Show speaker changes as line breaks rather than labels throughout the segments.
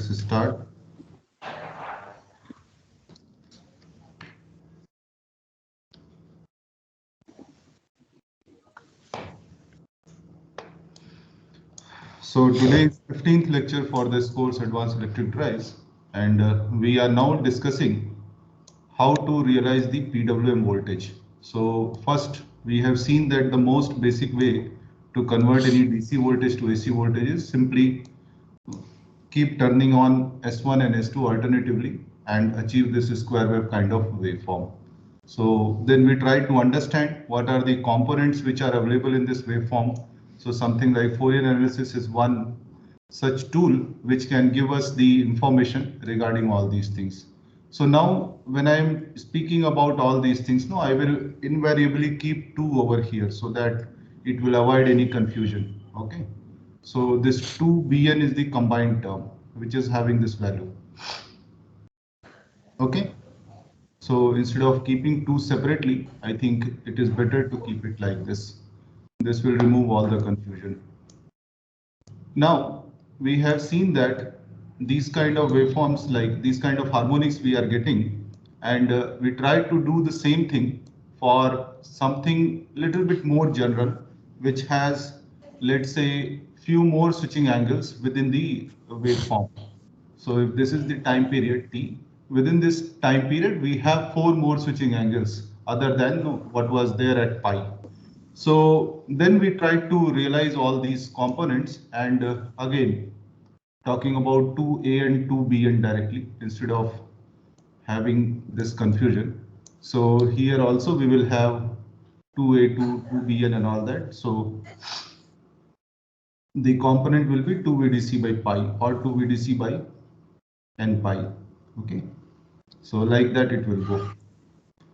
let's start. So today is 15th lecture for this course Advanced Electric Drives, and we are now discussing how to realize the PWM voltage. So first we have seen that the most basic way to convert any DC voltage to AC voltage is simply keep turning on S1 and S2 alternatively and achieve this square wave kind of waveform. So then we try to understand what are the components which are available in this waveform. So something like Fourier analysis is one such tool which can give us the information regarding all these things. So now when I'm speaking about all these things, no, I will invariably keep 2 over here so that it will avoid any confusion. Okay. So this 2Bn is the combined term which is having this value. Okay. So instead of keeping 2 separately, I think it is better to keep it like this. This will remove all the confusion. Now we have seen that these kind of waveforms, like these kind of harmonics we are getting, and we try to do the same thing for something little bit more general, which has, let's say, few more switching angles within the waveform. So if this is the time period T, within this time period, we have 4 more switching angles other than what was there at pi. So then we try to realize all these components, and again, talking about 2A and 2B directly instead of having this confusion. So here also we will have 2A, 2BN and all that. So the component will be 2VDC by pi or 2VDC by n pi. Okay. So like that it will go.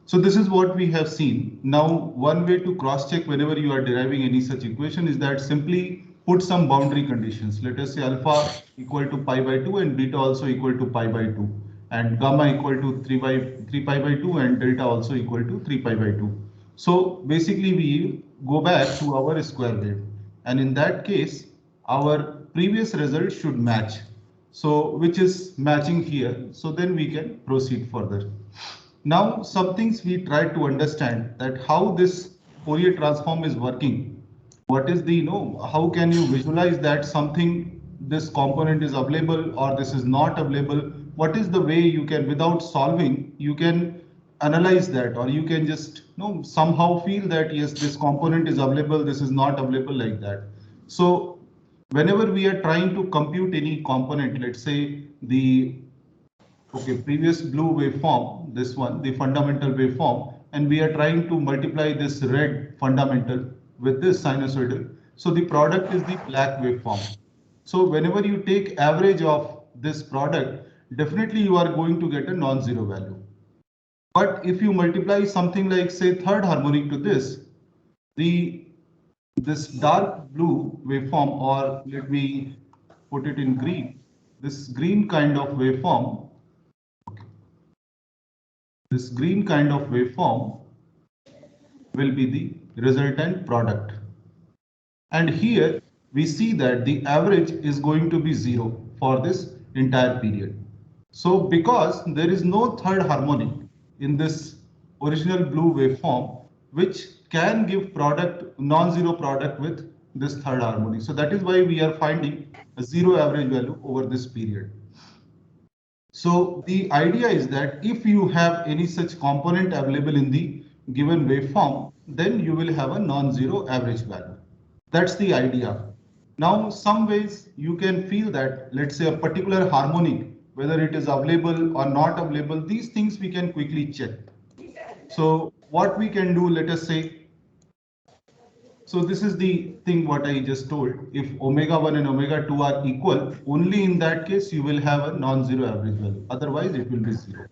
So this is what we have seen. Now, one way to cross check whenever you are deriving any such equation is that simply put some boundary conditions. Let us say alpha equal to pi by 2 and beta also equal to pi by 2 and gamma equal to 3 pi by 2 and delta also equal to 3 pi by 2. So basically we go back to our square wave, and in that case our previous result should match. So which is matching here. So then we can proceed further. Now, some things we try to understand that how this Fourier transform is working. What is the, how can you visualize that something, this component is available or this is not available? What is the way you can, without solving, you can analyze that, or you can just somehow feel that yes, this component is available, this is not available, like that. So whenever we are trying to compute any component, let's say the previous blue waveform, this one, the fundamental waveform, and we are trying to multiply this red fundamental with this sinusoidal. So the product is the black waveform. So whenever you take average of this product, definitely you are going to get a non-zero value. But if you multiply something like, say, third harmonic to this dark blue waveform, or let me put it in green, this green kind of waveform, this green kind of waveform will be the resultant product. And here we see that the average is going to be 0 for this entire period. So because there is no third harmonic in this original blue waveform, which can give product, non-zero product with this third harmonic. So that is why we are finding a 0 average value over this period. So the idea is that if you have any such component available in the given waveform, then you will have a non-zero average value. That's the idea. Now, some ways you can feel that, let's say, a particular harmonic, whether it is available or not available, these things we can quickly check. So what we can do, let us say, so this is the thing what I just told. If omega 1 and omega 2 are equal, only in that case you will have a non-zero average value. Otherwise it will be 0.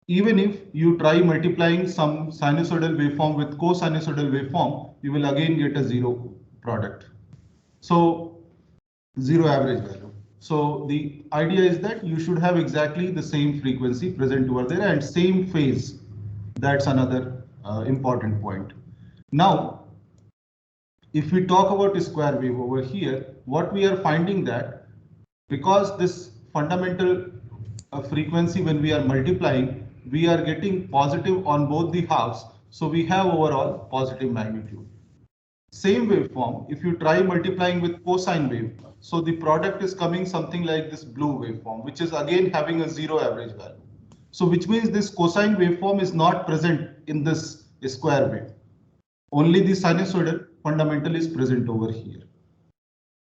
Even if you try multiplying some sinusoidal waveform with co-sinusoidal waveform, you will again get a 0 product. So 0 average value. So the idea is that you should have exactly the same frequency present over there and same phase. That's another important point. Now, if we talk about a square wave over here, what we are finding that because this fundamental frequency, when we are multiplying, we are getting positive on both the halves. So we have overall positive magnitude. Same waveform, if you try multiplying with cosine wave, so the product is coming something like this blue waveform, which is again having a zero average value. So which means this cosine waveform is not present in this square wave. Only the sinusoidal fundamental is present over here.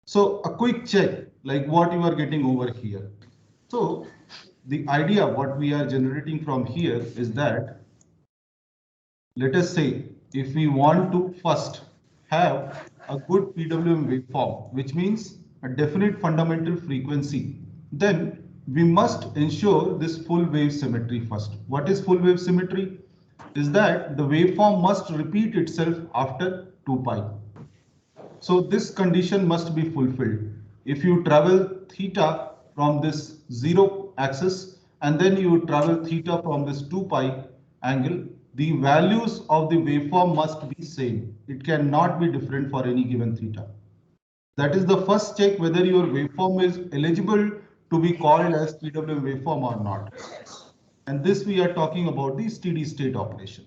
So a quick check, like what you are getting over here. So the idea what we are generating from here is that, let us say, if we want to first have a good PWM waveform, which means a definite fundamental frequency, then we must ensure this full wave symmetry first. What is full wave symmetry? Is that the waveform must repeat itself after 2 pi. So this condition must be fulfilled. If you travel theta from this 0 axis and then you travel theta from this 2 pi angle, the values of the waveform must be same. It cannot be different for any given theta. That is the first check whether your waveform is eligible to be called as PWM waveform or not. And this we are talking about the steady state operation.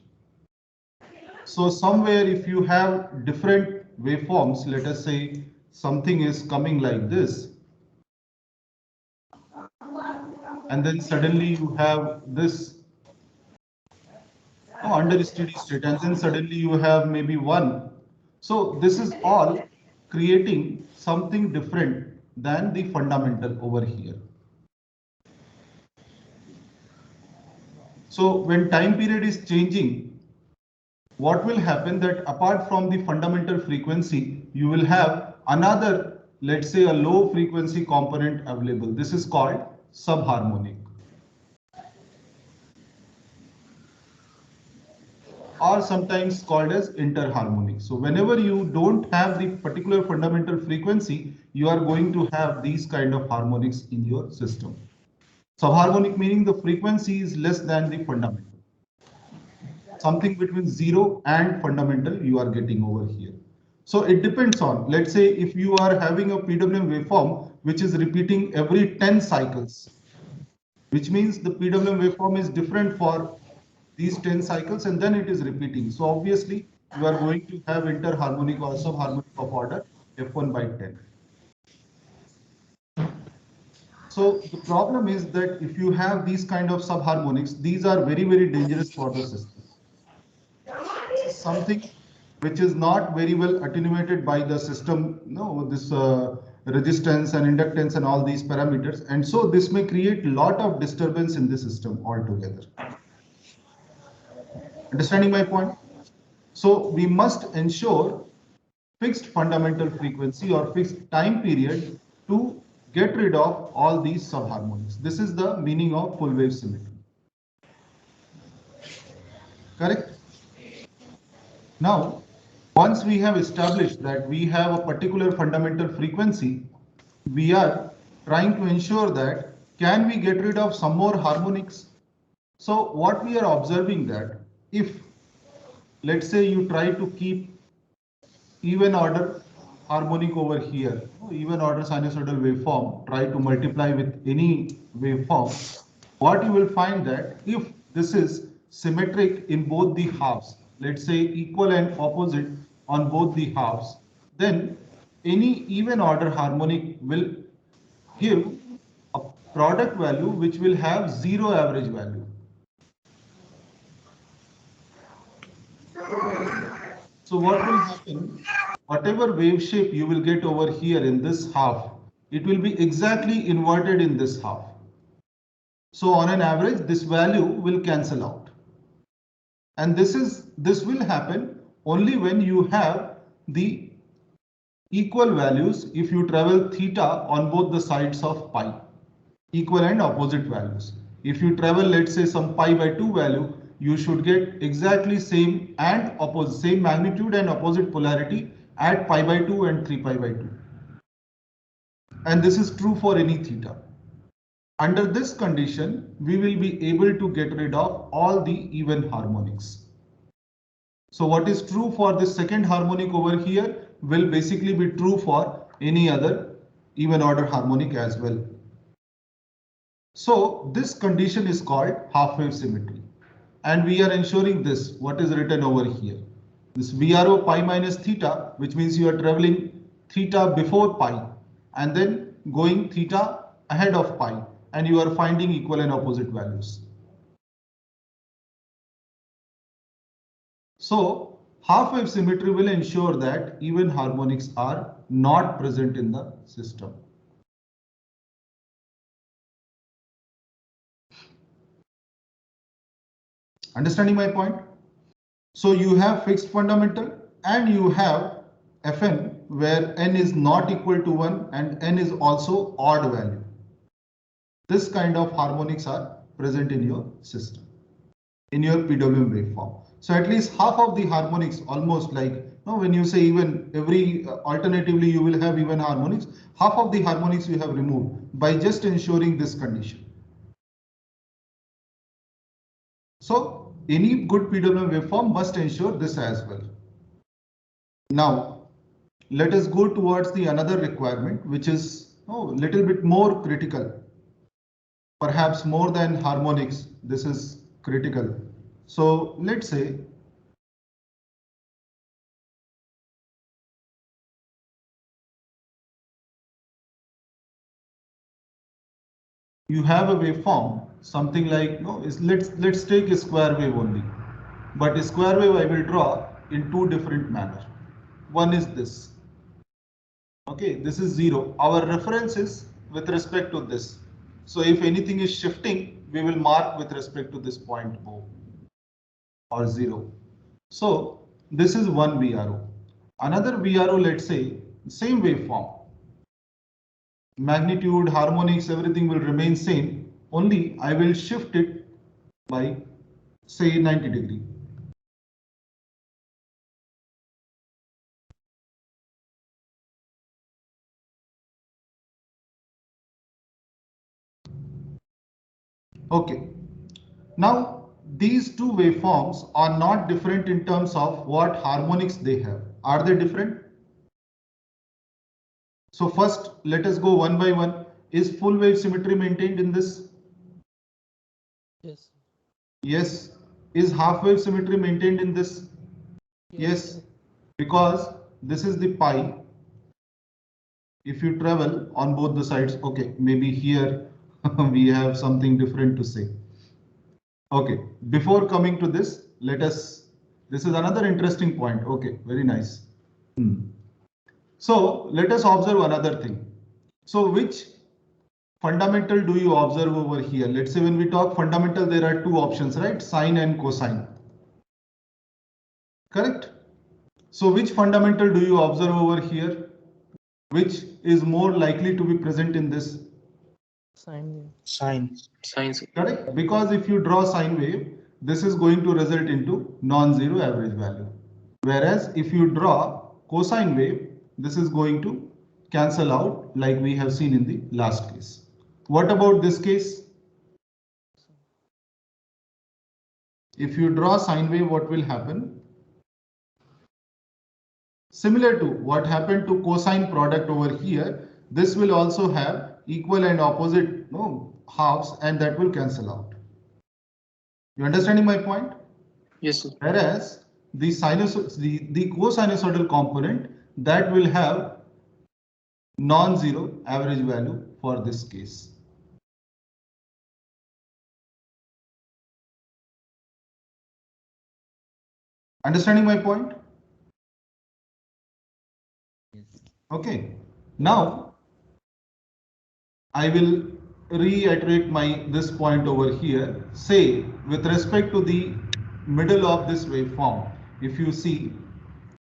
So somewhere if you have different waveforms, let us say something is coming like this, and then suddenly you have this under steady state, and then suddenly you have maybe one. So this is all creating something different than the fundamental over here. So when time period is changing, what will happen that apart from the fundamental frequency, you will have another, let's say, a low frequency component available. This is called subharmonic, or sometimes called as interharmonic. So whenever you don't have the particular fundamental frequency, you are going to have these kind of harmonics in your system. Subharmonic meaning the frequency is less than the fundamental. Something between 0 and fundamental you are getting over here. So it depends on, let's say if you are having a PWM waveform which is repeating every 10 cycles, which means the PWM waveform is different for these 10 cycles and then it is repeating. So obviously you are going to have interharmonic or subharmonic of order f1 by 10. So the problem is that if you have these kind of subharmonics, these are very, very dangerous for the system. This is something which is not very well attenuated by the system, this resistance and inductance and all these parameters. And so this may create a lot of disturbance in the system altogether. Understanding my point? So we must ensure fixed fundamental frequency or fixed time period to get rid of all these subharmonics. This is the meaning of full wave symmetry. Correct? Now, once we have established that we have a particular fundamental frequency, we are trying to ensure that can we get rid of some more harmonics? So what we are observing that if, let's say, you try to keep even order harmonic over here, even order sinusoidal waveform, try to multiply with any waveform, what you will find that if this is symmetric in both the halves, let's say equal and opposite on both the halves, then any even order harmonic will give a product value which will have zero average value. So what will happen, whatever wave shape you will get over here in this half, it will be exactly inverted in this half. So on an average, this value will cancel out. And this will happen only when you have the equal values if you travel theta on both the sides of pi, equal and opposite values. If you travel, let's say, some pi by 2 value, you should get exactly same and opposite, same magnitude and opposite polarity at pi by 2 and 3 pi by 2. And this is true for any theta. Under this condition, we will be able to get rid of all the even harmonics. So what is true for the second harmonic over here will basically be true for any other even order harmonic as well. So this condition is called half-wave symmetry. And we are ensuring this, what is written over here. This VRO pi minus theta, which means you are traveling theta before pi and then going theta ahead of pi, and you are finding equal and opposite values. So half-wave symmetry will ensure that even harmonics are not present in the system. Understanding my point? So you have fixed fundamental and you have Fn where n is not equal to 1 and n is also odd value. This kind of harmonics are present in your system, in your PWM waveform. So at least half of the harmonics, almost like when you say even every alternatively you will have even harmonics, half of the harmonics you have removed by just ensuring this condition. So any good PWM waveform must ensure this as well. Now let us go towards the another requirement, which is a little bit more critical, perhaps more than harmonics. This is critical. So let's say you have a waveform, something like let's take a square wave only, but a square wave I will draw in two different manners. One is this. Okay, this is 0. Our reference is with respect to this. So if anything is shifting, we will mark with respect to this point O or 0. So this is one VRO. Another VRO, let's say, same waveform. Magnitude, harmonics, everything will remain same. Only I will shift it by say 90 degree. Okay. Now these two waveforms are not different in terms of what harmonics they have. Are they different? So first, let us go one by one. Is full wave symmetry maintained in this?
Yes.
Yes. Is half wave symmetry maintained in this? Yes. Because this is the pi. If you travel on both the sides, okay, maybe here we have something different to say. Okay, before coming to this, this is another interesting point. Okay, very nice. So let us observe another thing. So which fundamental do you observe over here? Let's say when we talk fundamental, there are two options, right? Sine and cosine. Correct? So which fundamental do you observe over here? Which is more likely to be present in this?
Sine wave.
Sine.
Correct? Because if you draw sine wave, this is going to result into non-zero average value. Whereas if you draw cosine wave, this is going to cancel out like we have seen in the last case. What about this case? If you draw sine wave, what will happen? Similar to what happened to cosine product over here, this will also have equal and opposite halves, and that will cancel out. You understanding my point?
Yes, sir.
Whereas the cosinusoidal component, that will have non-zero average value for this case. Understanding my point?
Yes.
Okay. Now I will reiterate this point over here. Say with respect to the middle of this waveform, if you see,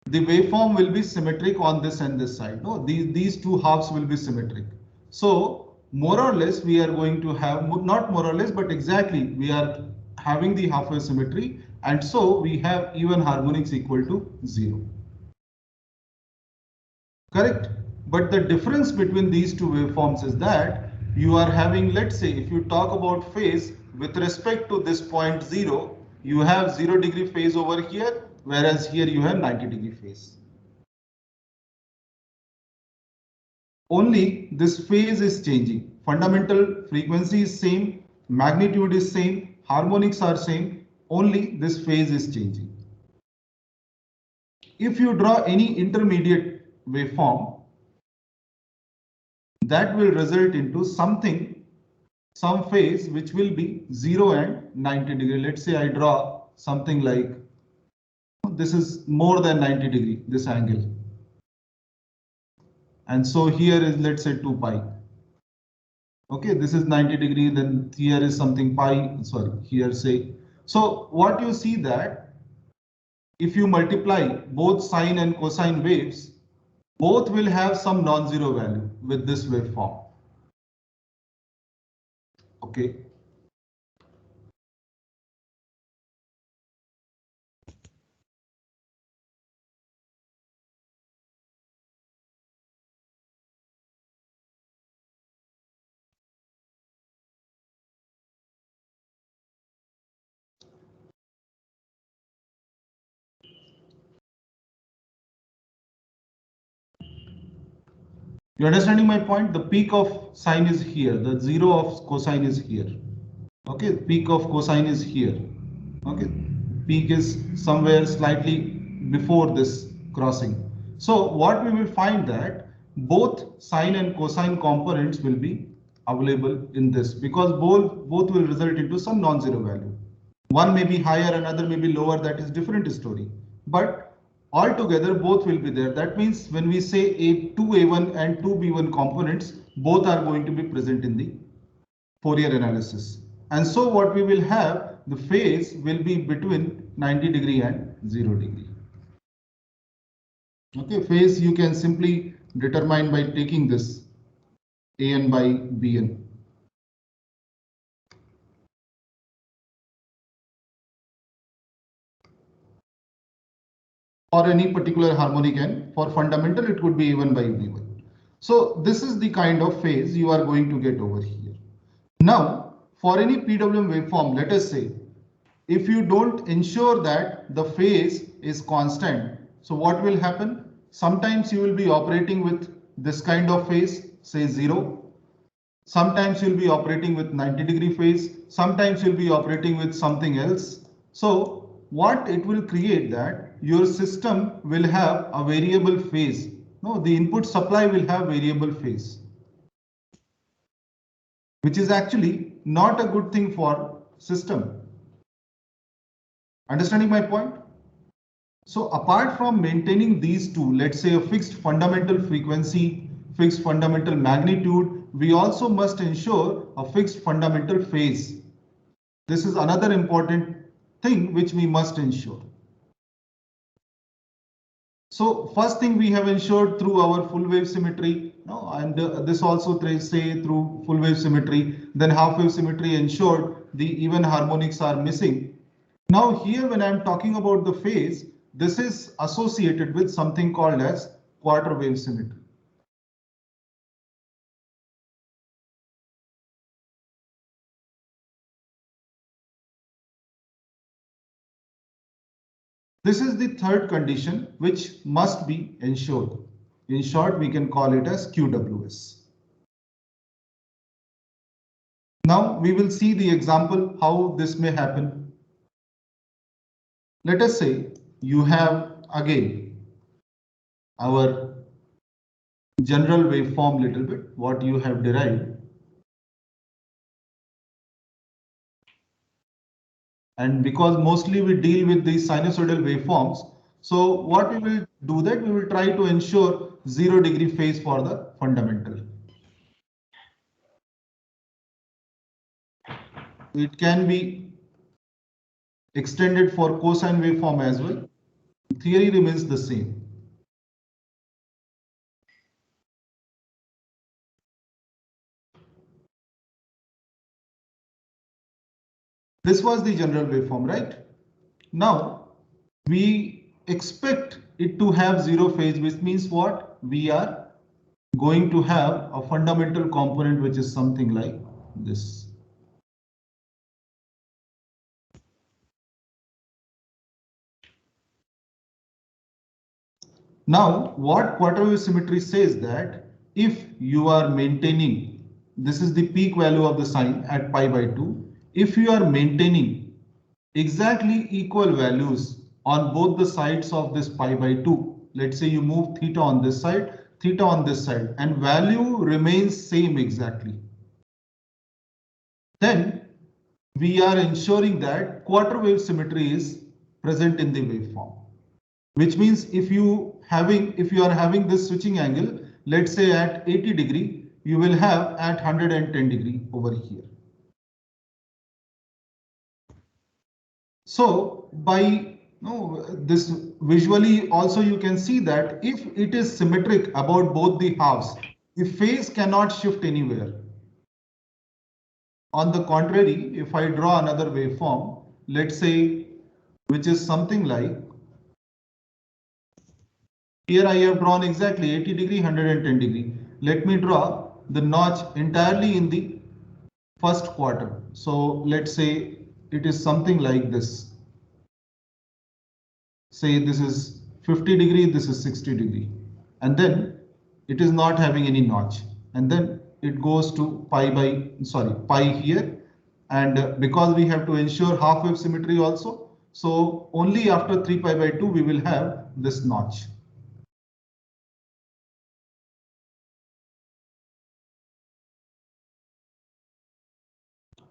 the waveform will be symmetric on this and this side. No, these two halves will be symmetric. So more or less we are going to have, not more or less, but exactly we are having the half-wave symmetry, and so we have even harmonics equal to 0. Correct? But the difference between these two waveforms is that you are having, let's say, if you talk about phase with respect to this point 0, you have 0 degree phase over here, whereas here you have 90 degree phase. only this phase is changing. Fundamental frequency is same, magnitude is same, harmonics are same, only this phase is changing. If you draw any intermediate waveform, that will result into something, some phase which will be 0 and 90 degree. Let's say I draw something like, this is more than 90 degree, this angle. And so here is, let's say 2 pi. Okay, this is 90 degree, then here is something pi, sorry, here say. So what you see that if you multiply both sine and cosine waves, both will have some non-zero value with this waveform. Okay. You understanding my point? The peak of sine is here, the zero of cosine is here. Okay, peak of cosine is here. Okay, peak is somewhere slightly before this crossing. So what we will find that both sine and cosine components will be available in this, because both will result into some non-zero value. One may be higher, another may be lower, that is different story. But altogether both will be there. That means when we say two A1 and two B1 components, both are going to be present in the Fourier analysis. And so what we will have, the phase will be between 90 degree and 0 degree. Okay, phase you can simply determine by taking this AN by BN. Or any particular harmonic n. For fundamental, it could be A1 by B1. So this is the kind of phase you are going to get over here. Now, for any PWM waveform, let us say, if you don't ensure that the phase is constant, so what will happen? Sometimes you will be operating with this kind of phase, say 0. Sometimes you'll be operating with 90 degree phase. Sometimes you'll be operating with something else. So what it will create that your system will have a variable phase. No, the input supply will have variable phase, which is actually not a good thing for system. Understanding my point? So apart from maintaining these two, let's say a fixed fundamental frequency, fixed fundamental magnitude, we also must ensure a fixed fundamental phase. This is another important thing which we must ensure. So first thing we have ensured through our full wave symmetry, no, and this also say through full wave symmetry, then half wave symmetry ensured the even harmonics are missing. Now here when I'm talking about the phase, this is associated with something called as quarter wave symmetry. This is the third condition which must be ensured. In short, we can call it as QWS. Now we will see the example how this may happen. Let us say you have again our general waveform little bit, what you have derived. And because mostly we deal with these sinusoidal waveforms, so what we will do that we will try to ensure 0 degree phase for the fundamental. It can be extended for cosine waveform as well. Theory remains the same. This was the general waveform, right? Now we expect it to have 0 phase, which means what? We are going to have a fundamental component which is something like this. Now what quarter wave symmetry says that if you are maintaining, this is the peak value of the sine at pi by 2. If you are maintaining exactly equal values on both the sides of this pi by 2, let's say you move theta on this side, theta on this side, and value remains same exactly, then we are ensuring that quarter wave symmetry is present in the waveform. Which means if you are having this switching angle, let's say at 80 degree, you will have at 110 degree over here. So by this visually also you can see that if it is symmetric about both the halves, the phase cannot shift anywhere. On the contrary, if I draw another waveform, let's say, which is something like, here I have drawn exactly 80 degree, 110 degree. Let me draw the notch entirely in the first quarter. So let's say it is something like this. Say this is 50 degree, this is 60 degree. And then it is not having any notch. And then it goes to pi here. And because we have to ensure half wave symmetry also, so only after 3 pi by 2 we will have this notch.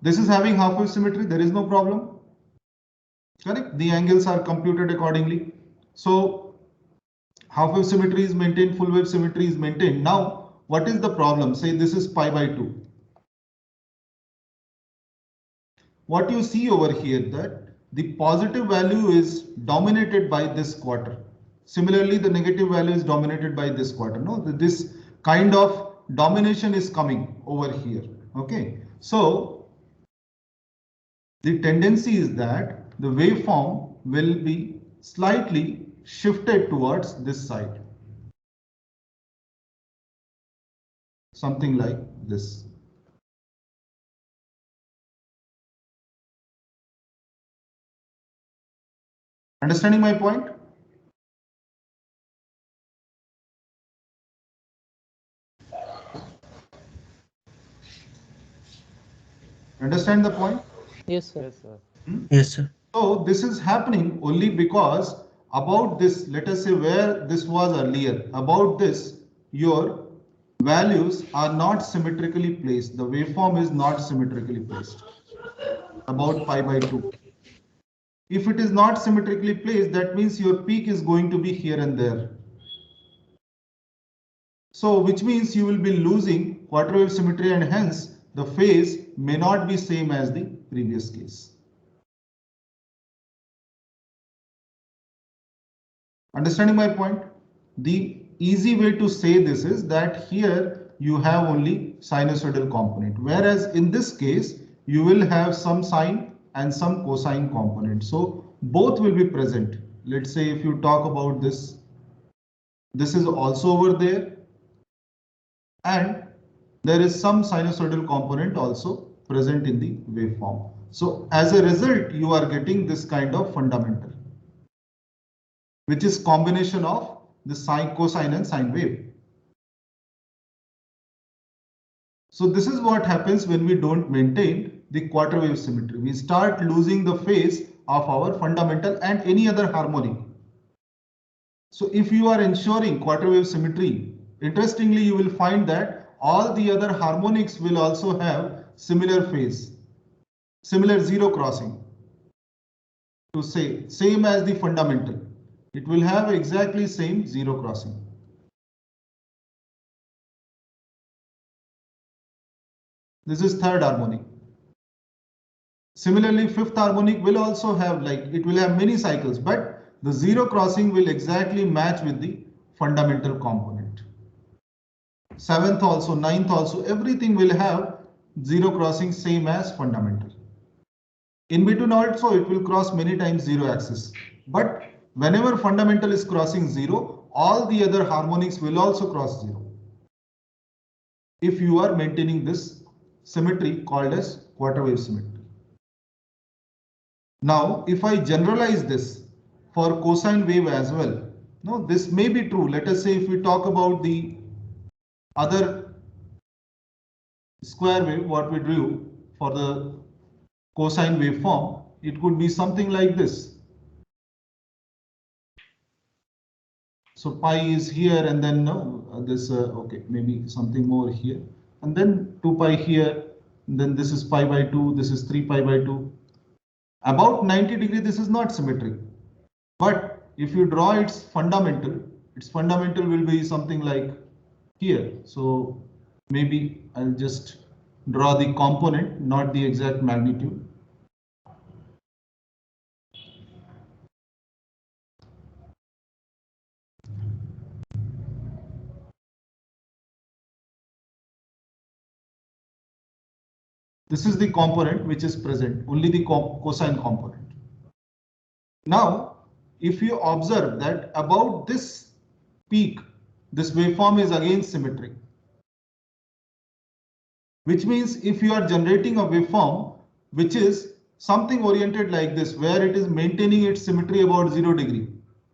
This is having half wave symmetry, there is no problem. Correct? The angles are computed accordingly. So half wave symmetry is maintained, full wave symmetry is maintained. Now, what is the problem? Say this is pi by 2. What you see over here that the positive value is dominated by this quarter. Similarly, the negative value is dominated by this quarter. No, this kind of domination is coming over here. Okay, so the tendency is that the waveform will be slightly shifted towards this side. Something like this. Understanding my point? Understand the point?
Yes, sir.
Yes, sir.
Yes, sir.
So this is happening only because about this, let us say where this was earlier, about this, your values are not symmetrically placed. The waveform is not symmetrically placed about pi by 2. If it is not symmetrically placed, that means your peak is going to be here and there. So which means you will be losing quarter wave symmetry and hence the phase may not be same as the previous case. Understanding my point? The easy way to say this is that here you have only sinusoidal component, whereas in this case you will have some sine and some cosine component. So both will be present. Let's say if you talk about this, this is also over there, and there is some sinusoidal component also present in the waveform. So as a result, you are getting this kind of fundamental, which is combination of the sine, cosine and sine wave. So this is what happens when we don't maintain the quarter wave symmetry. We start losing the phase of our fundamental and any other harmonic. So if you are ensuring quarter wave symmetry, interestingly, you will find that all the other harmonics will also have similar phase, similar zero crossing. To say same as the fundamental, it will have exactly same zero crossing. This is third harmonic. Similarly, fifth harmonic will also have, like, it will have many cycles, but the zero crossing will exactly match with the fundamental component. Seventh also, ninth also, everything will have zero crossing same as fundamental. In between also it will cross many times zero axis, but whenever fundamental is crossing zero, all the other harmonics will also cross zero. If you are maintaining this symmetry called as quarter wave symmetry. Now, if I generalize this for cosine wave as well, no, this may be true. Let us say if we talk about the other square wave, what we drew for the cosine waveform, it could be something like this. So pi is here, and then this okay, maybe something more here, and then 2 pi here, and then this is pi by 2, this is 3 pi by 2. About 90 degree, this is not symmetric, but if you draw its fundamental will be something like here. So maybe I'll just draw the component, not the exact magnitude. This is the component which is present, only the cosine component. Now, if you observe that about this peak, this waveform is again symmetric, which means if you are generating a waveform which is something oriented like this, where it is maintaining its symmetry about 0 degree,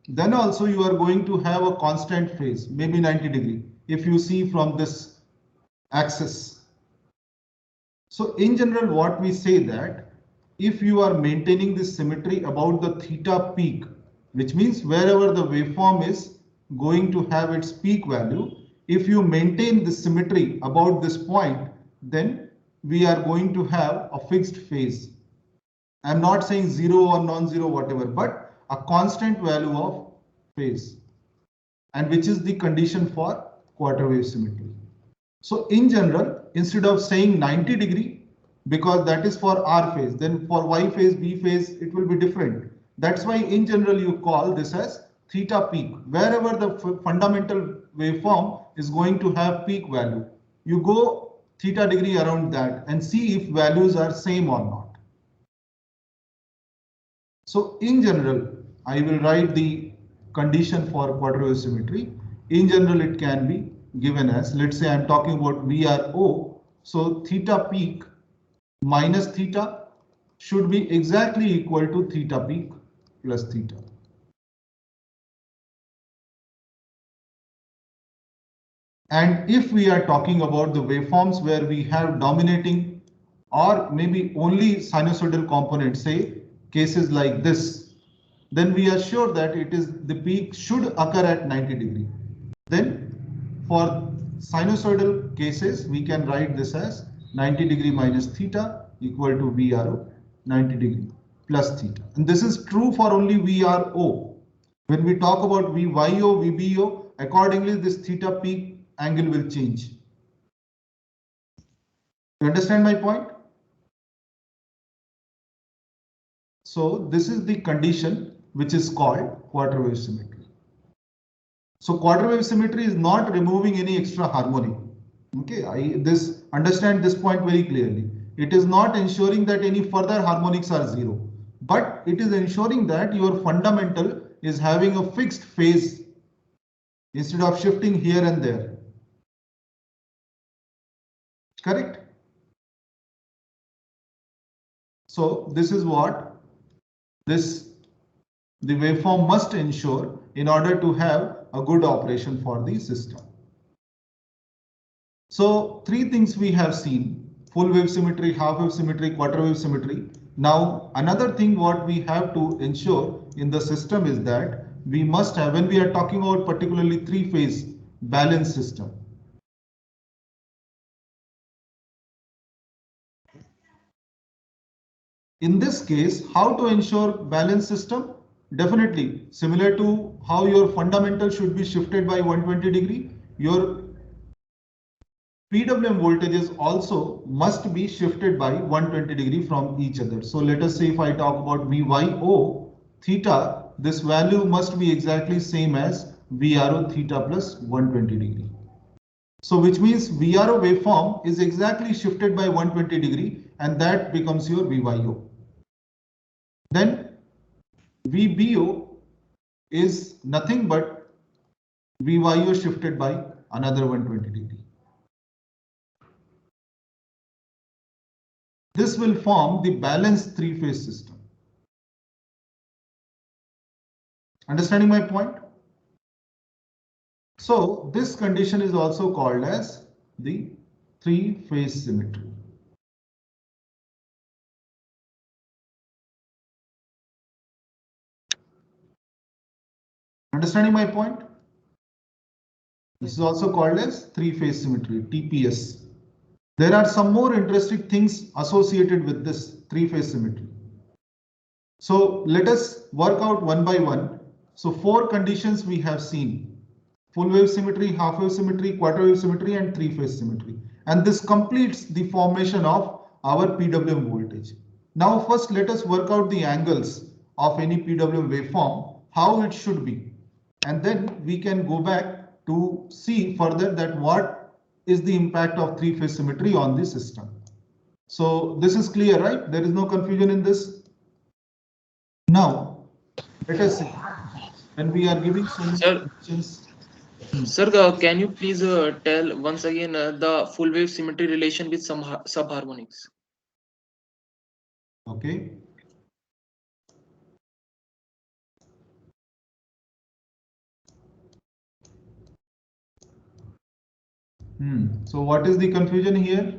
then also you are going to have a constant phase, maybe 90 degree, if you see from this axis. So in general, what we say that if you are maintaining this symmetry about the theta peak, which means wherever the waveform is going to have its peak value, if you maintain the symmetry about this point, then we are going to have a fixed phase. I'm not saying 0 or non-zero, whatever, but a constant value of phase, and which is the condition for quarter wave symmetry. So in general, instead of saying 90 degree, because that is for R phase, then for Y phase, B phase, it will be different. That's why in general you call this as theta peak. Wherever the fundamental waveform is going to have peak value, you go theta degree around that and see if values are same or not. So in general, I will write the condition for quarter wave symmetry. In general, it can be given as, let's say I'm talking about VRO. So theta peak minus theta should be exactly equal to theta peak plus theta. And if we are talking about the waveforms where we have dominating or maybe only sinusoidal components, say cases like this, then we are sure that it is the peak should occur at 90 degree. Then for sinusoidal cases, we can write this as 90 degree minus theta equal to VRO 90 degree plus theta. And this is true for only VRO. When we talk about VYO, VBO, accordingly this theta peak angle will change. You understand my point? So this is the condition which is called quarter wave symmetry. So quarter wave symmetry is not removing any extra harmonic. Okay, understand this point very clearly. It is not ensuring that any further harmonics are zero, but it is ensuring that your fundamental is having a fixed phase instead of shifting here and there. Correct? So this is what the waveform must ensure in order to have a good operation for the system. So three things we have seen: full wave symmetry, half wave symmetry, quarter wave symmetry. Now another thing what we have to ensure in the system is that we must have, when we are talking about particularly three-phase balanced system, in this case, how to ensure balanced system? Definitely similar to how your fundamental should be shifted by 120 degree, your PWM voltages also must be shifted by 120 degree from each other. So let us say if I talk about VYO theta, this value must be exactly same as VRO theta plus 120 degree. So which means VRO waveform is exactly shifted by 120 degree, and that becomes your VYO. Then VBO is nothing but VYO shifted by another 120 degree. This will form the balanced three-phase system. Understanding my point? So this condition is also called as the three-phase symmetry. Understanding my point? This is also called as three-phase symmetry, TPS. There are some more interesting things associated with this three-phase symmetry. So let us work out one by one. So four conditions we have seen: full wave symmetry, half wave symmetry, quarter wave symmetry, and three-phase symmetry. And this completes the formation of our PWM voltage. Now first let us work out the angles of any PWM waveform, how it should be. And then we can go back to see further that what is the impact of three-phase symmetry on the system. So this is clear, right? There is no confusion in this. Now, let us see. When we are giving so many
Sir,
questions.
sir, can you please tell once again the full wave symmetry relation with some subharmonics?
Okay. So what is the confusion here?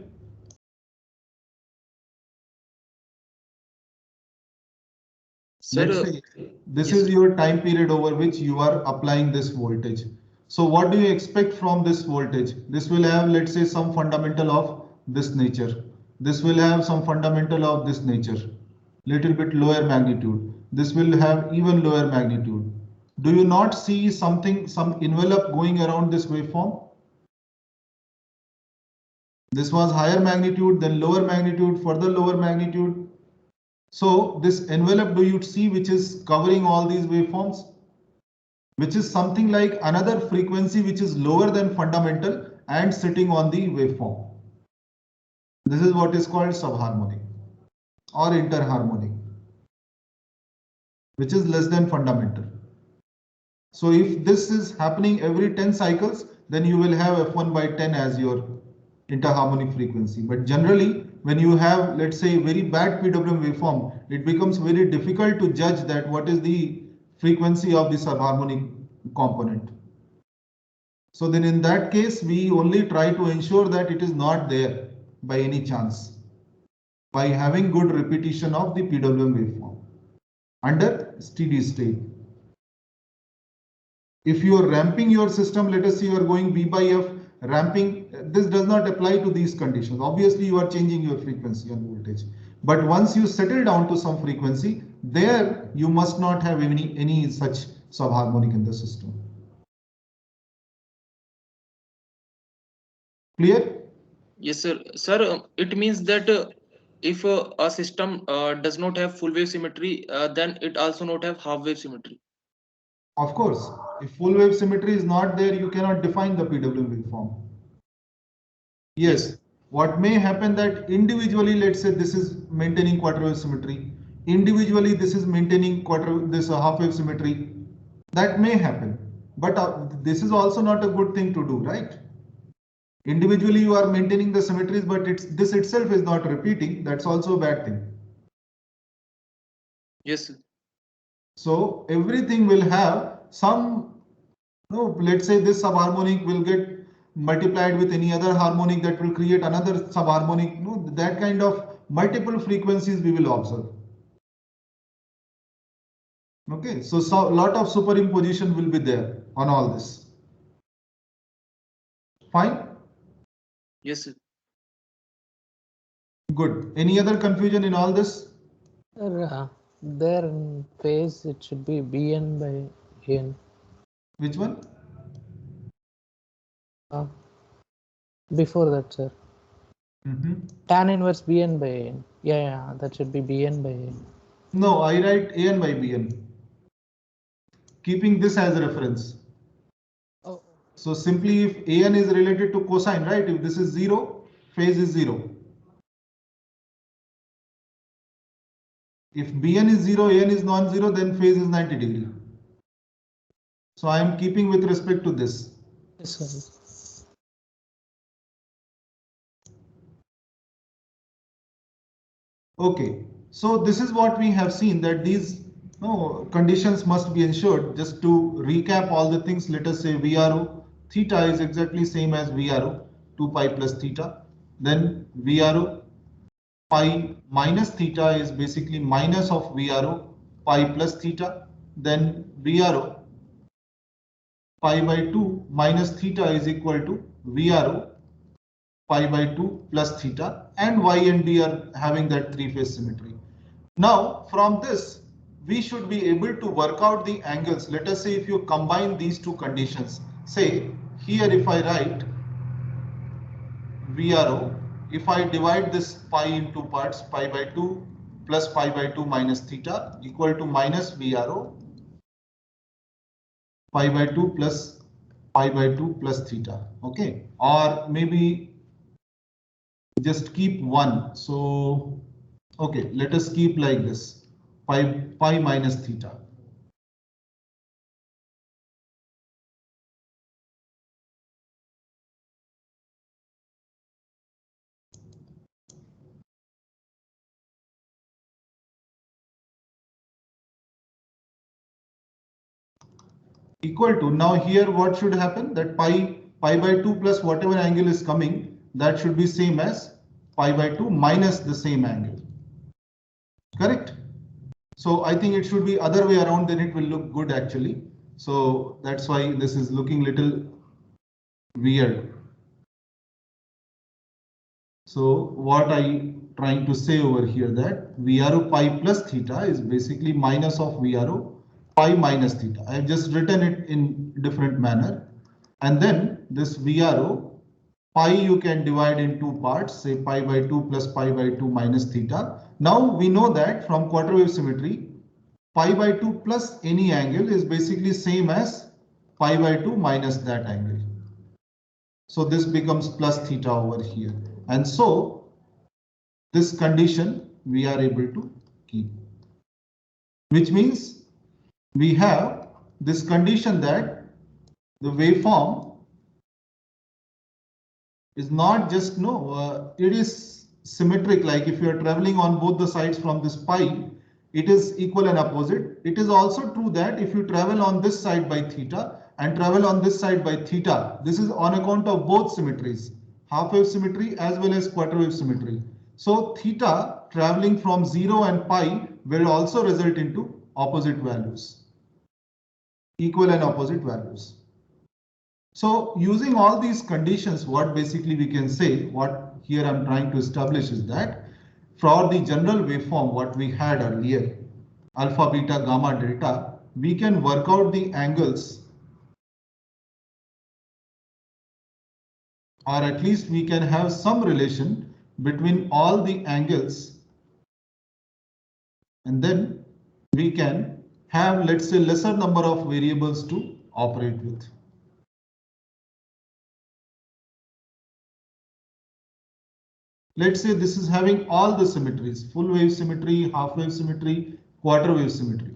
Sir,
Let's say this
yes,
is your time period over which you are applying this voltage. So what do you expect from this voltage? This will have, let's say, some fundamental of this nature. This will have some fundamental of this nature. Little bit lower magnitude. This will have even lower magnitude. Do you not see something, some envelope going around this waveform? This was higher magnitude, then lower magnitude, further lower magnitude. So this envelope, do you see, which is covering all these waveforms, which is something like another frequency which is lower than fundamental and sitting on the waveform. This is what is called subharmonic or interharmonic, which is less than fundamental. So if this is happening every 10 cycles, then you will have f1 by 10 as your interharmonic frequency. But generally, when you have, let's say, very bad PWM waveform, it becomes very difficult to judge that what is the frequency of the subharmonic component. So then in that case, we only try to ensure that it is not there by any chance by having good repetition of the PWM waveform under steady state. If you are ramping your system, let us say you are going V by F, ramping, this does not apply to these conditions. Obviously, you are changing your frequency and voltage. But once you settle down to some frequency, there you must not have any such subharmonic in the system. Clear?
yes, sir. Sir, it means that if a system does not have full wave symmetry, then it also not have half wave symmetry.
Of course, if full wave symmetry is not there, you cannot define the PWM waveform. Yes, what may happen that individually, let's say this is maintaining quarter wave symmetry, individually this is maintaining this half wave symmetry. That may happen, but this is also not a good thing to do, right? Individually you are maintaining the symmetries, but this itself is not repeating. That's also a bad thing.
Yes, sir.
So everything will have some, no, let's say this subharmonic will get multiplied with any other harmonic that will create another subharmonic. No, that kind of multiple frequencies we will observe. Okay, so a lot of superimposition will be there on all this. Fine?
Yes, sir.
Good. Any other confusion in all this?
Sir, there in phase it should be Bn by n.
Which one?
Before that, sir. Tan inverse Bn by n. Yeah, that should be Bn by n.
No, I write An by Bn. Keeping this as a reference.
Oh.
So simply if An is related to cosine, right? If this is 0, phase is 0. If Bn is 0, An is non-zero, then phase is 90 degree. So I am keeping with respect to this.
Yes, sir.
Okay, so this is what we have seen, that these conditions must be ensured. Just to recap all the things, let us say VRO, theta is exactly same as VRO, 2 pi plus theta. Then VRO pi minus theta is basically minus of VRO pi plus theta. Then VRO pi by 2 minus theta is equal to VRO pi by 2 plus theta, and Y and D are having that three-phase symmetry. Now from this we should be able to work out the angles. Let us say if you combine these two conditions, say here if I write VRO, if I divide this pi in two parts, pi by 2 plus pi by 2 minus theta equal to minus VRO pi by 2 plus pi by 2 plus theta, okay, or maybe just keep 1. So okay, let us keep like this, pi minus theta. Equal to, now here what should happen, that pi by 2 plus whatever angle is coming, that should be same as pi by 2 minus the same angle. Correct? So I think it should be other way around, then it will look good actually. So that's why this is looking little weird. So what I trying to say over here, that VRO pi plus theta is basically minus of VRO pi minus theta. I have just written it in different manner. And then this VRO pi you can divide in two parts, say pi by 2 plus pi by 2 minus theta. Now we know that from quarter wave symmetry, pi by 2 plus any angle is basically same as pi by 2 minus that angle. So this becomes plus theta over here. And so this condition we are able to keep, which means we have this condition that the waveform is not just it is symmetric. Like if you are traveling on both the sides from this pi, it is equal and opposite. It is also true that if you travel on this side by theta and travel on this side by theta, this is on account of both symmetries, half wave symmetry as well as quarter wave symmetry. So theta traveling from 0 and pi will also result into opposite values, equal and opposite values. So using all these conditions, what basically we can say, what here I'm trying to establish is that for the general waveform, what we had earlier, alpha, beta, gamma, delta, we can work out the angles, or at least we can have some relation between all the angles, and then we can have, let's say, lesser number of variables to operate with. Let's say this is having all the symmetries, full wave symmetry, half wave symmetry, quarter wave symmetry.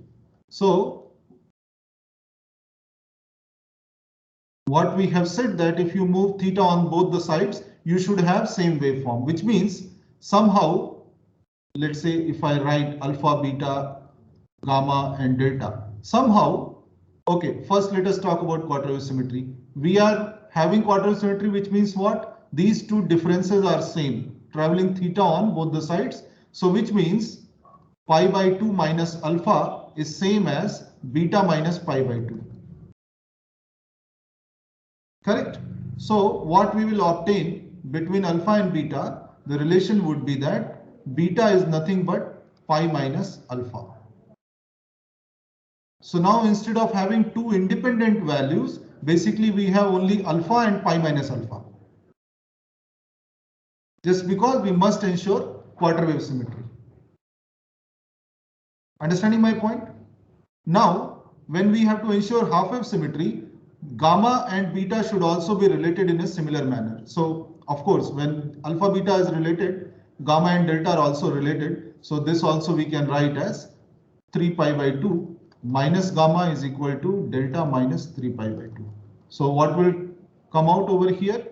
So what we have said that if you move theta on both the sides, you should have same waveform, which means somehow, let's say if I write alpha, beta, gamma and delta, somehow, okay, first let us talk about quarter wave symmetry. We are having quarter wave symmetry, which means what? These two differences are same, traveling theta on both the sides. So which means pi by 2 minus alpha is same as beta minus pi by 2. Correct? So what we will obtain between alpha and beta, the relation would be that beta is nothing but pi minus alpha. So now instead of having two independent values, basically we have only alpha and pi minus alpha. Just because we must ensure quarter wave symmetry. Understanding my point? Now, when we have to ensure half wave symmetry, gamma and beta should also be related in a similar manner. So of course, when alpha beta is related, gamma and delta are also related. So this also we can write as 3 pi by 2 minus gamma is equal to delta minus 3 pi by 2. So what will come out over here?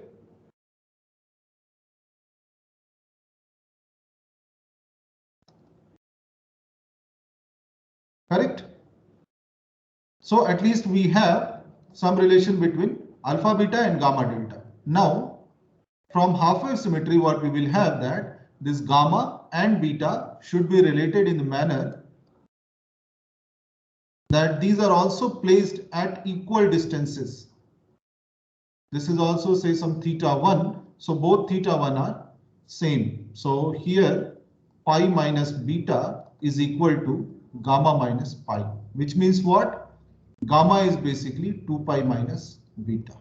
Correct? So at least we have some relation between alpha beta and gamma delta. Now, from half-wave symmetry, what we will have that this gamma and beta should be related in the manner that these are also placed at equal distances. This is also say some theta 1. So both theta 1 are same. So here pi minus beta is equal to gamma minus pi, which means what? Gamma is basically 2 pi minus beta.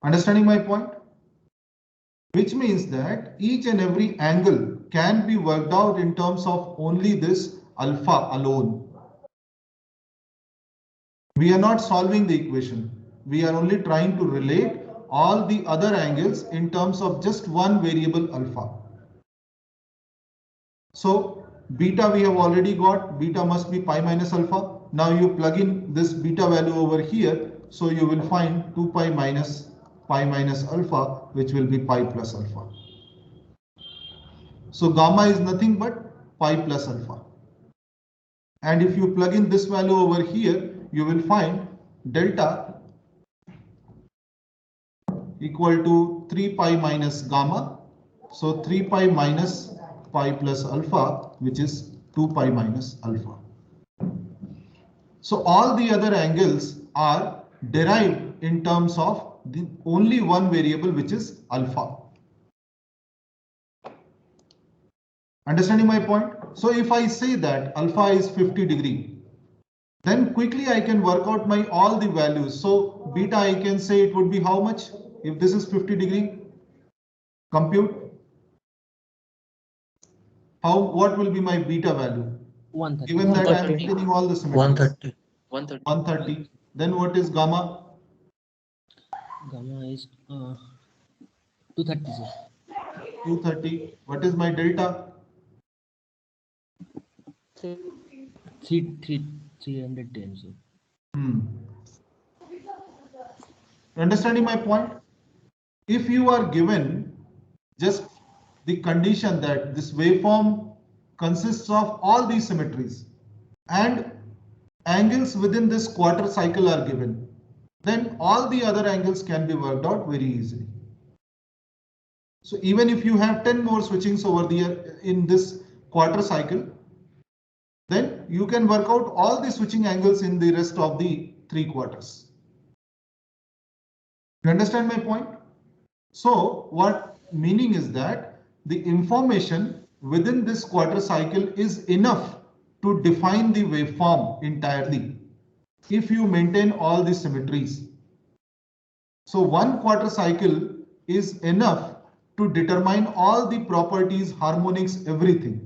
Understanding my point? Which means that each and every angle can be worked out in terms of only this alpha alone. We are not solving the equation. We are only trying to relate all the other angles in terms of just one variable alpha. So beta we have already got. Beta must be pi minus alpha. Now you plug in this beta value over here. So you will find 2 pi minus alpha, which will be pi plus alpha. So gamma is nothing but pi plus alpha. And if you plug in this value over here, you will find delta equal to 3 pi minus gamma. So 3 pi minus pi plus alpha, which is 2 pi minus alpha. So all the other angles are derived in terms of the only one variable, which is alpha. Understanding my point? So if I say that alpha is 50 degree, then quickly I can work out my all the values. So beta I can say it would be how much? If this is 50 degree, compute. What will be my beta value?
130.
Given that I am maintaining all the symmetries.
130.
130. Then what is gamma?
Gamma is 230, sir.
230. What is my delta?
310, sir.
Understanding my point? If you are given just the condition that this waveform consists of all these symmetries and angles within this quarter cycle are given, then all the other angles can be worked out very easily. So even if you have 10 more switchings over there in this quarter cycle, then you can work out all the switching angles in the rest of the 3 quarters. You understand my point? So what meaning is that the information within this quarter cycle is enough to define the waveform entirely if you maintain all the symmetries. So one quarter cycle is enough to determine all the properties, harmonics, everything.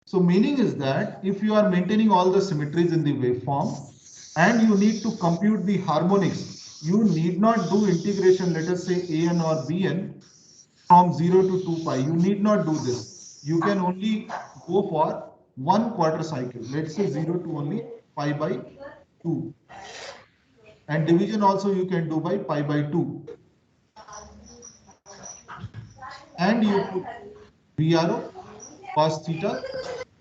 So meaning is that if you are maintaining all the symmetries in the waveform and you need to compute the harmonics, you need not do integration, let us say an or bn from 0 to 2 pi. You need not do this. You can only go for one quarter cycle. Let's say 0 to only pi by 2. And division also you can do by pi by 2. And you put VRO, cos theta,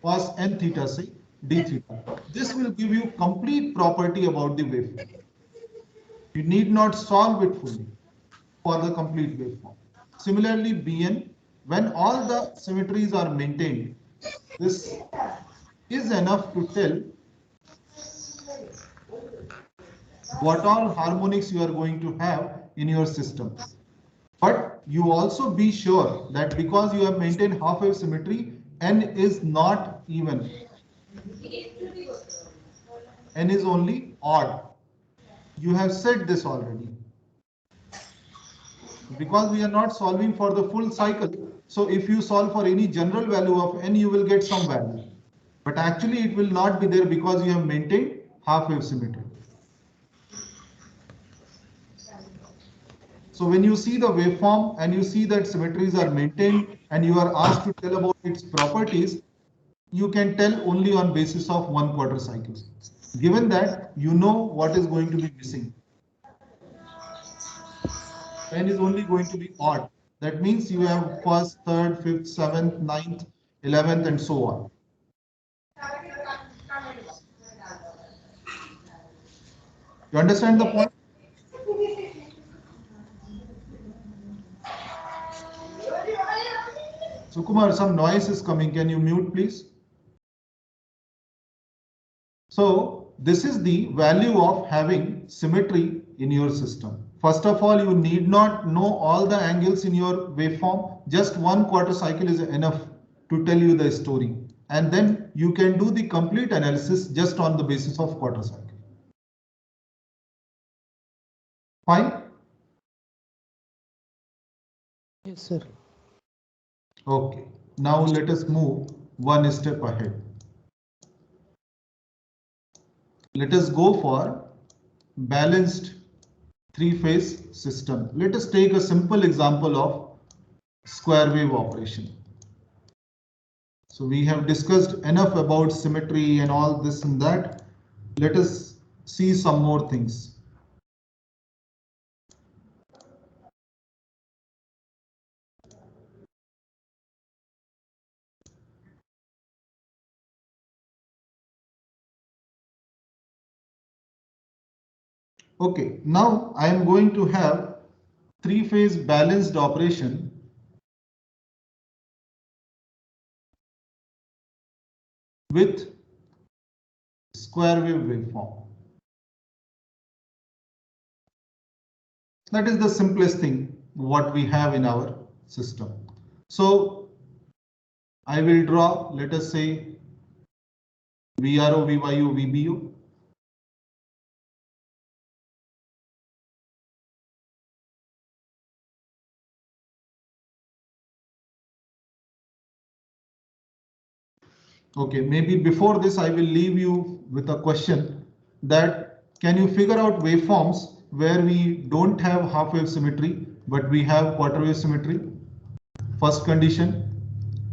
cos n theta, say d theta. This will give you complete property about the waveform. You need not solve it fully for the complete waveform. Similarly, Bn, when all the symmetries are maintained, this is enough to tell what all harmonics you are going to have in your system. But you also be sure that because you have maintained half-wave symmetry, n is not even. N is only odd. You have said this already. Because we are not solving for the full cycle. So if you solve for any general value of n, you will get some value. But actually it will not be there because you have maintained half-wave symmetry. So when you see the waveform and you see that symmetries are maintained and you are asked to tell about its properties, you can tell only on basis of one quarter cycle. Given that you know what is going to be missing. N is only going to be odd. That means you have first, third, fifth, seventh, ninth, 11th, and so on. You understand the point? Sukumar, some noise is coming. Can you mute, please? So this is the value of having symmetry in your system. First of all, you need not know all the angles in your waveform. Just one quarter cycle is enough to tell you the story. And then you can do the complete analysis just on the basis of quarter cycle. Fine?
Yes, sir.
Okay. Now let us move one step ahead. Let us go for balanced three-phase system. Let us take a simple example of square wave operation. So we have discussed enough about symmetry and all this and that. Let us see some more things. Okay, now I am going to have three-phase balanced operation with square wave waveform. That is the simplest thing what we have in our system. So I will draw, let us say, VRO, VYO, VBO. Okay, maybe before this, I will leave you with a question that can you figure out waveforms where we don't have half wave symmetry, but we have quarter wave symmetry? First condition.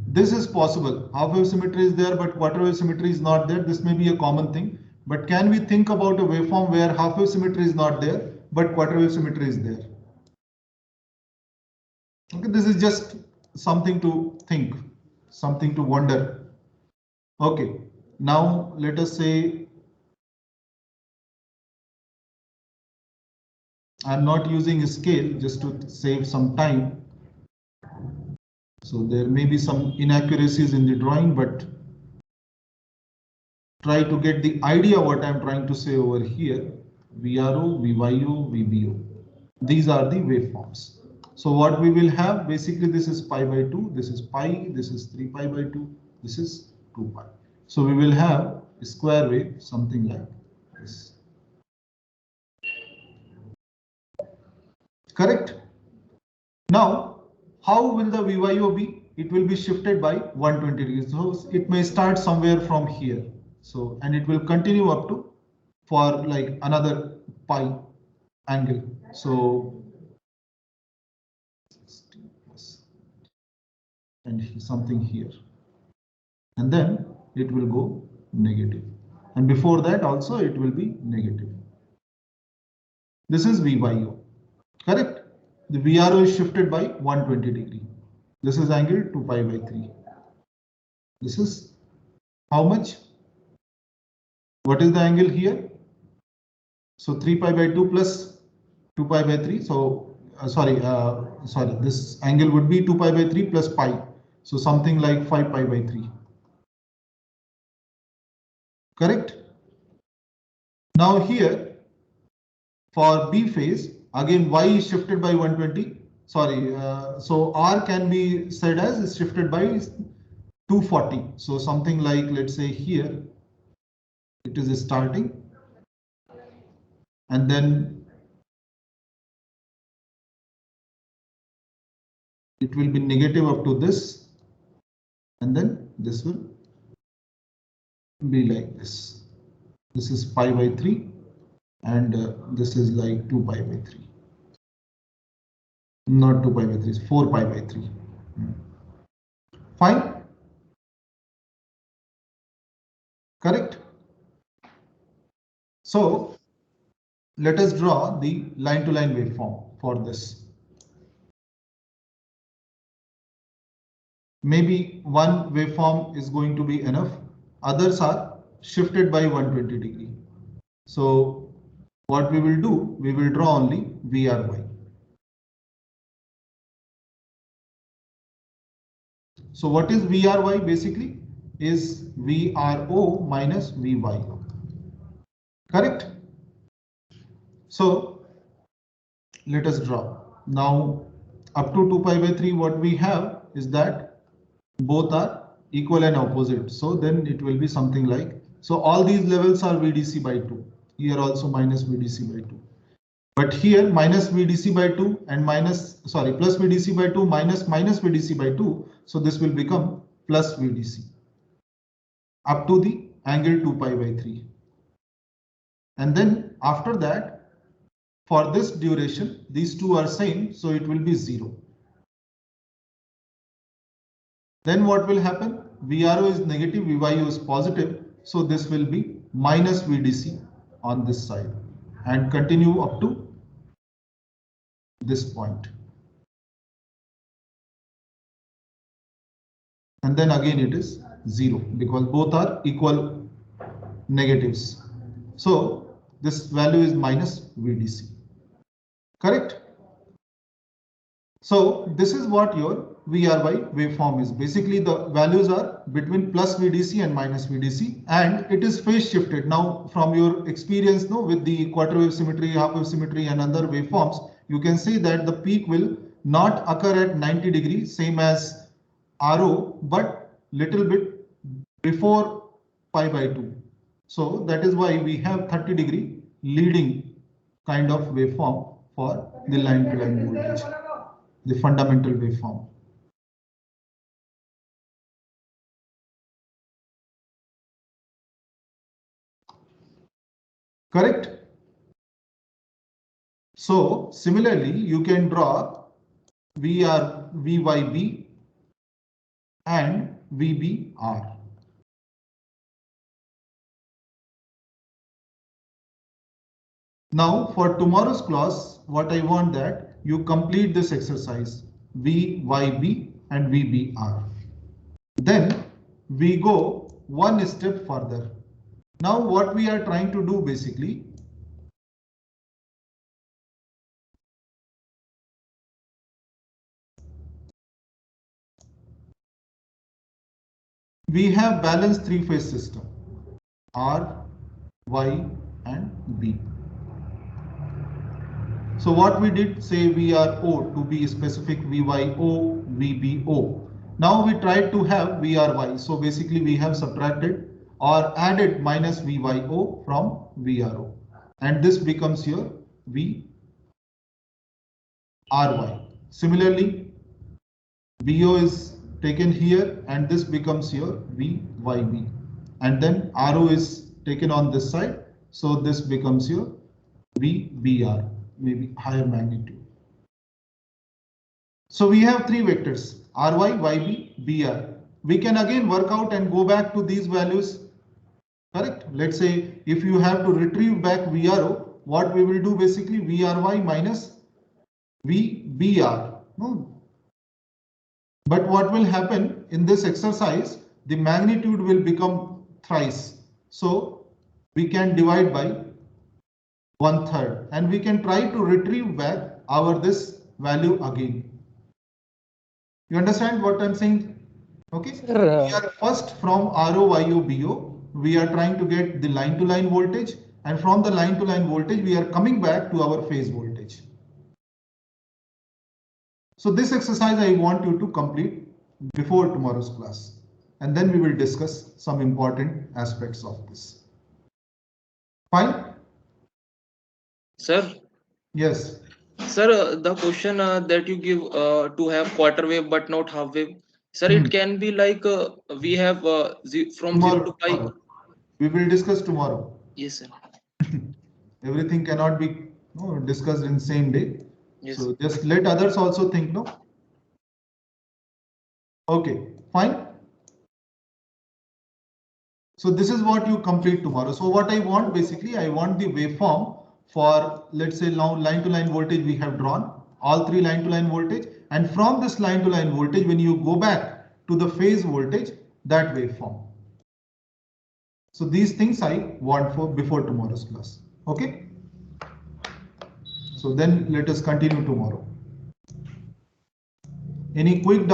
This is possible. Half wave symmetry is there, but quarter wave symmetry is not there. This may be a common thing. But can we think about a waveform where half wave symmetry is not there, but quarter wave symmetry is there? Okay, this is just something to think, something to wonder. Okay, now let us say I'm not using a scale just to save some time. So there may be some inaccuracies in the drawing, but try to get the idea what I'm trying to say over here. VRO, VYO, VBO. These are the waveforms. So what we will have, basically this is pi by 2, this is pi, this is 3 pi by 2, this is 2 pi. So we will have a square wave, something like this. Correct? Now, how will the VYO be? It will be shifted by 120 degrees. So it may start somewhere from here. So, and it will continue up to for like another pi angle. So, and something here. And then it will go negative. And before that also it will be negative. This is VYO. Correct? The VRO is shifted by 120 degree. This is angle 2 pi by 3. This is how much? What is the angle here? So 3 pi by 2 plus 2 pi by 3. So sorry, this angle would be 2 pi by 3 plus pi. So something like 5 pi by 3. Correct? Now here for B phase, again Y is shifted by 120. Sorry, so R can be said as shifted by 240. So something like, let's say here, it is starting. And then it will be negative up to this. And then this will be like this. This is pi by 3. And this is like 2 pi by 3. Not 2 pi by 3, 4 pi by 3. Fine. Correct. So let us draw the line-to-line waveform for this. Maybe one waveform is going to be enough. Others are shifted by 120 degree. So what we will do, we will draw only VRY. So what is VRY basically? Is VRO minus VY. Correct? So let us draw. Now up to 2 pi by 3 what we have is that both are equal and opposite. So then it will be something like, so all these levels are VDC by 2. Here also minus VDC by 2. But here minus VDC by 2 and plus VDC by 2 minus VDC by 2. So this will become plus VDC up to the angle 2 pi by 3. And then after that, for this duration, these two are same, so it will be 0. Then what will happen? VRO is negative, VYO is positive, so this will be minus VDC on this side and continue up to this point. And then again it is 0 because both are equal negatives. So this value is minus VDC. Correct? So this is what your VRY waveform is. Basically the values are between plus VDC and minus VDC, and it is phase shifted. Now from your experience with the quarter wave symmetry, half wave symmetry and other waveforms, you can see that the peak will not occur at 90 degrees, same as RO, but little bit before pi by 2. So that is why we have 30 degree leading kind of waveform for the line to line voltage, the fundamental waveform. Correct? So similarly, you can draw VYB and VBR. Now for tomorrow's class, what I want that you complete this exercise VYB and VBR. Then we go one step further. Now what we are trying to do basically, we have balanced three-phase system R, Y and B. So what we did, say VRO to be specific, VYO, VBO. Now we tried to have VRY. So basically we have subtracted or added minus VYO from VRO. And this becomes your VRY. Similarly, BO is taken here and this becomes your VYB. And then RO is taken on this side. So this becomes your VBR, maybe higher magnitude. So we have three vectors, RY, YB, BR. We can again work out and go back to these values. Correct? Let's say if you have to retrieve back VRO, what we will do basically VRY minus VBR. No. But what will happen in this exercise, the magnitude will become thrice. So we can divide by 1/3 and we can try to retrieve back our this value again. You understand what I'm saying? Okay.
Sir,
we are first from RO, YO, BO. We are trying to get the line to line voltage, and from the line to line voltage, we are coming back to our phase voltage. So this exercise I want you to complete before tomorrow's class, and then we will discuss some important aspects of this. Fine?
Sir?
Yes.
Sir, the question that you give to have quarter wave but not half wave, sir, it can be like we have from
tomorrow,
0 to pi.
tomorrow. We will discuss tomorrow.
Yes, sir.
Everything cannot be discussed in same day.
Yes.
So just let others also think, no? Okay, fine. So this is what you complete tomorrow. So what I want basically, I want the waveform for, let's say now line to line voltage we have drawn, all three line to line voltage, and from this line to line voltage, when you go back to the phase voltage, that waveform. So these things I want for before tomorrow's class. Okay. So then let us continue tomorrow. Any quick